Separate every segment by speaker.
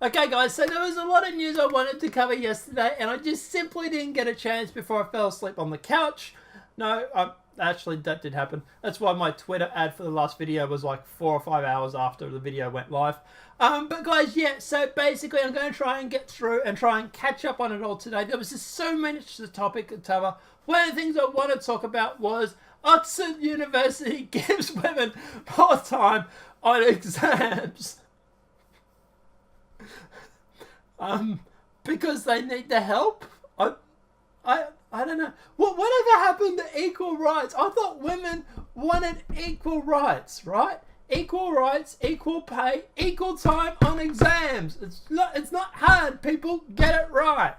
Speaker 1: Okay guys, so there was a lot of news I wanted to cover yesterday and I just simply didn't get a chance before I fell asleep on the couch. No, actually that did happen. That's why my Twitter ad for the last video was like 4 or 5 hours after the video went live. But guys, yeah, so basically I'm going to try and get through and try and catch up on it all today. There was just so much to the topic to cover. One of the things I want to talk about was Oxford University gives women more time on exams. Because they need the help. I don't know. Whatever happened to equal rights? I thought women wanted equal rights, right? Equal rights, equal pay, equal time on exams. It's not hard, people. Get it right.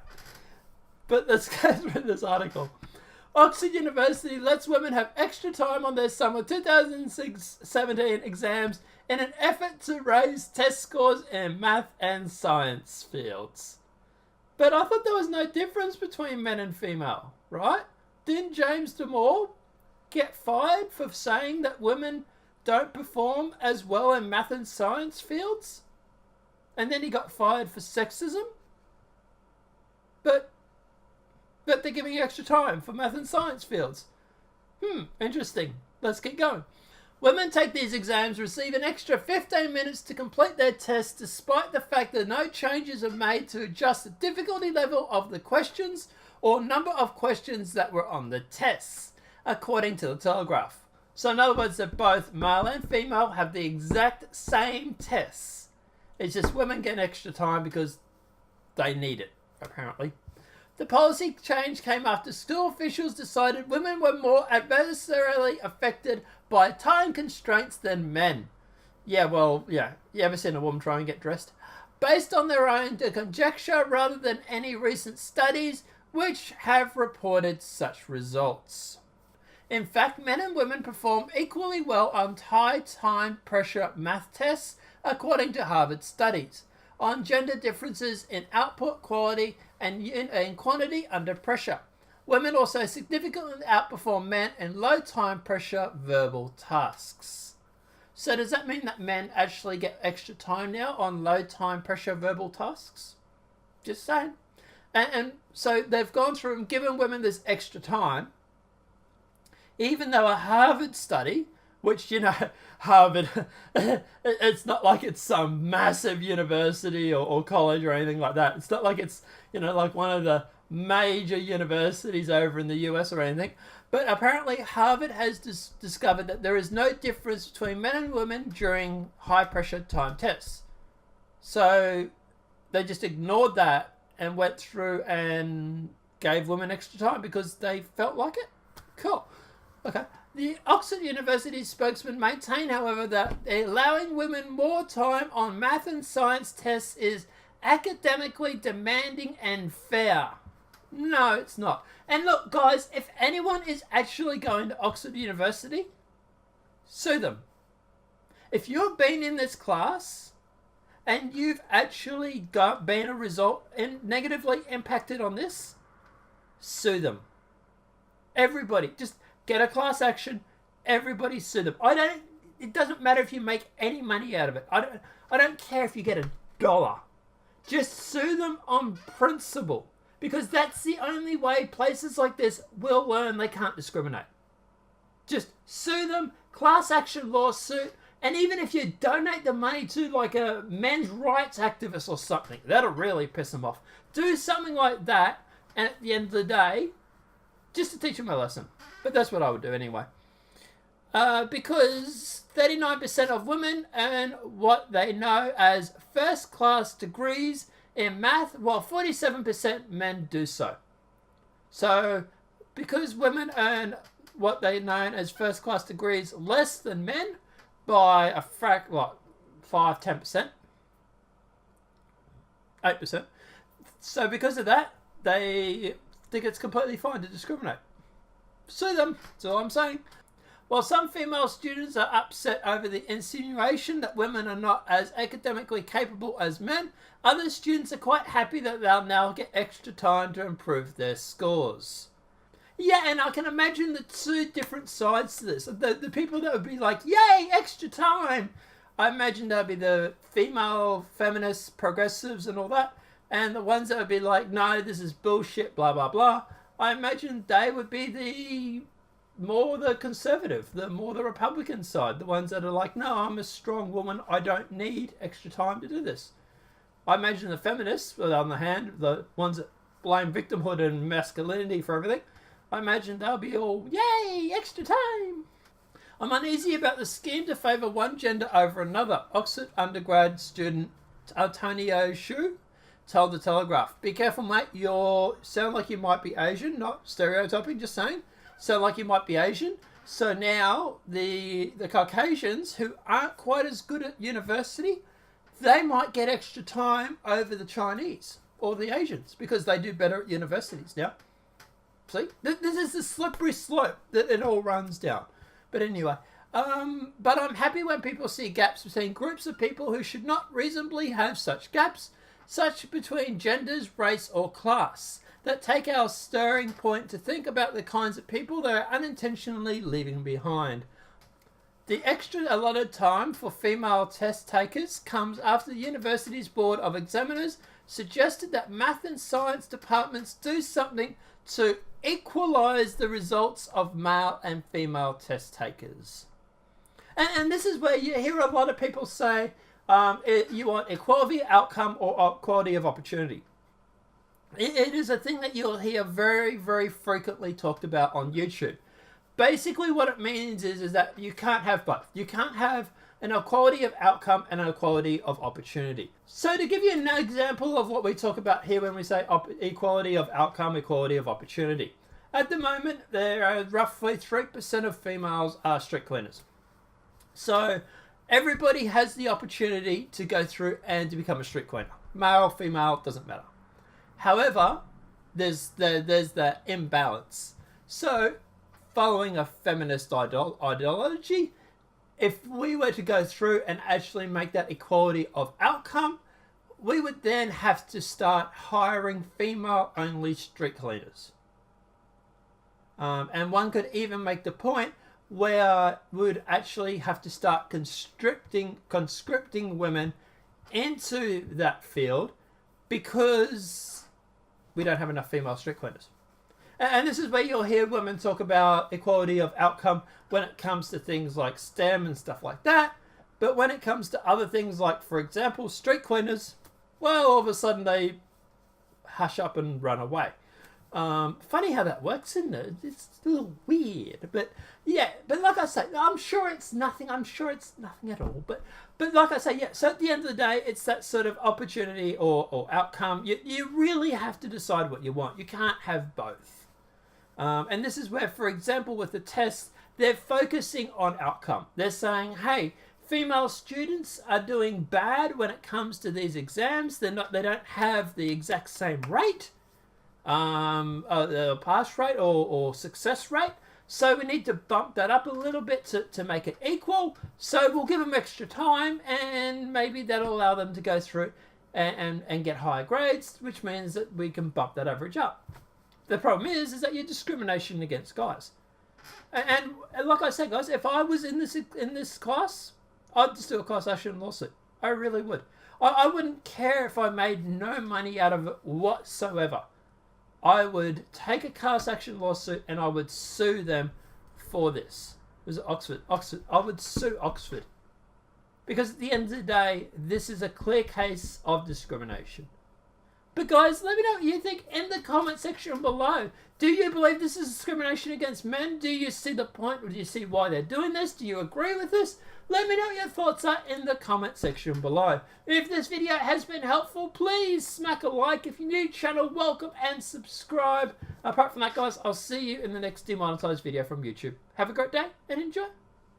Speaker 1: But let's go through this article. Oxford University lets women have extra time on their summer 2017 exams in an effort to raise test scores in math and science fields. But I thought there was no difference between men and female, right? Didn't James Damore get fired for saying that women don't perform as well in math and science fields? And then he got fired for sexism? But they're giving you extra time for math and science fields. Interesting. Let's keep going. Women take these exams, receive an extra 15 minutes to complete their tests despite the fact that no changes are made to adjust the difficulty level of the questions or number of questions that were on the tests, according to the Telegraph. So in other words, that both male and female have the exact same tests. It's just women get extra time because they need it, apparently. The policy change came after school officials decided women were more adversarially affected by time constraints than men. Yeah, you ever seen a woman try and get dressed? Based on their own conjecture rather than any recent studies which have reported such results. In fact, men and women perform equally well on high time pressure math tests, according to Harvard studies, on gender differences in output, quality, and in quantity under pressure. Women also significantly outperform men in low time pressure verbal tasks. So does that mean that men actually get extra time now on low time pressure verbal tasks? Just saying. And so they've gone through and given women this extra time, even though a Harvard study, which, Harvard, it's not like it's some massive university or college or anything like that. It's not like it's, like one of the major universities over in the US or anything. But apparently Harvard has discovered that there is no difference between men and women during high pressure time tests. So they just ignored that and went through and gave women extra time because they felt like it. Cool. Okay. The Oxford University spokesman maintained, however, that allowing women more time on math and science tests is academically demanding and fair. No, it's not. And look, guys, if anyone is actually going to Oxford University, sue them. If you've been in this class and you've actually been a result and negatively impacted on this, sue them. Everybody, just get a class action. Everybody sue them. It doesn't matter if you make any money out of it. I don't care if you get $1. Just sue them on principle. Because that's the only way places like this will learn they can't discriminate. Just sue them, class action lawsuit, and even if you donate the money to like a men's rights activist or something, that'll really piss them off. Do something like that, and at the end of the day, just to teach them a lesson. But that's what I would do anyway. Because 39% of women earn what they know as first-class degrees in math, while 47% men do so. So, because women earn what they know as first-class degrees less than men by a 5-10%, 8%. So because of that, they think it's completely fine to discriminate. Sue them, that's all I'm saying. While some female students are upset over the insinuation that women are not as academically capable as men, other students are quite happy that they'll now get extra time to improve their scores. Yeah, and I can imagine the two different sides to this. The people that would be like, yay, extra time, I imagine there'll be the female feminists, progressives and all that, and the ones that would be like, no, this is bullshit, blah, blah, blah. I imagine they would be the conservative, the Republican side, the ones that are like, no, I'm a strong woman, I don't need extra time to do this. I imagine the feminists, on the other hand, the ones that blame victimhood and masculinity for everything, I imagine they'll be all, yay, extra time. I'm uneasy about the scheme to favour one gender over another, Oxford undergrad student Antonio Shu told the Telegraph. Be careful, mate, you sound like you might be Asian, not stereotyping, just saying. Sound like you might be Asian. So now the Caucasians who aren't quite as good at university, they might get extra time over the Chinese or the Asians because they do better at universities now. See? This is the slippery slope that it all runs down. But anyway, but I'm happy when people see gaps between groups of people who should not reasonably have such gaps, such between genders, race or class, that take our stirring point to think about the kinds of people they are unintentionally leaving behind. The extra allotted time for female test takers comes after the university's Board of Examiners suggested that math and science departments do something to equalise the results of male and female test takers. And this is where you hear a lot of people say you want equality of outcome or equality of opportunity. It is a thing that you'll hear very, very frequently talked about on YouTube. Basically what it means is that you can't have both. You can't have an equality of outcome and an equality of opportunity. So to give you an example of what we talk about here when we say equality of outcome, equality of opportunity. At the moment, there are roughly 3% of females are street cleaners. So everybody has the opportunity to go through and to become a street cleaner. Male, female, doesn't matter. However, there's that imbalance. So following a feminist ideology, if we were to go through and actually make that equality of outcome, we would then have to start hiring female-only street cleaners. And one could even make the point where we would actually have to start conscripting women into that field because we don't have enough female street cleaners. And this is where you'll hear women talk about equality of outcome when it comes to things like STEM and stuff like that. But when it comes to other things like, for example, street cleaners, well, all of a sudden they hush up and run away. Funny how that works, isn't it? It's a little weird. But yeah, but like I say, I'm sure it's nothing at all. But like I say, yeah, so at the end of the day, it's that sort of opportunity or outcome. You really have to decide what you want. You can't have both. And this is where, for example, with the tests, they're focusing on outcome. They're saying, hey, female students are doing bad when it comes to these exams. They don't have the exact same rate, pass rate or success rate. So we need to bump that up a little bit to make it equal. So we'll give them extra time, and maybe that'll allow them to go through and get higher grades, which means that we can bump that average up. The problem is that you're discrimination against guys. And like I said, guys, if I was in this class, I'd just do a class action lawsuit. I really would. I wouldn't care if I made no money out of it whatsoever. I would take a class action lawsuit and I would sue them for this. Was it Oxford? Oxford. I would sue Oxford. Because at the end of the day, this is a clear case of discrimination. But guys, let me know what you think in the comment section below. Do you believe this is discrimination against men? Do you see the point? Or do you see why they're doing this? Do you agree with this? Let me know what your thoughts are in the comment section below. If this video has been helpful, please smack a like. If you're new to the channel, welcome and subscribe. Apart from that, guys, I'll see you in the next demonetized video from YouTube. Have a great day and enjoy.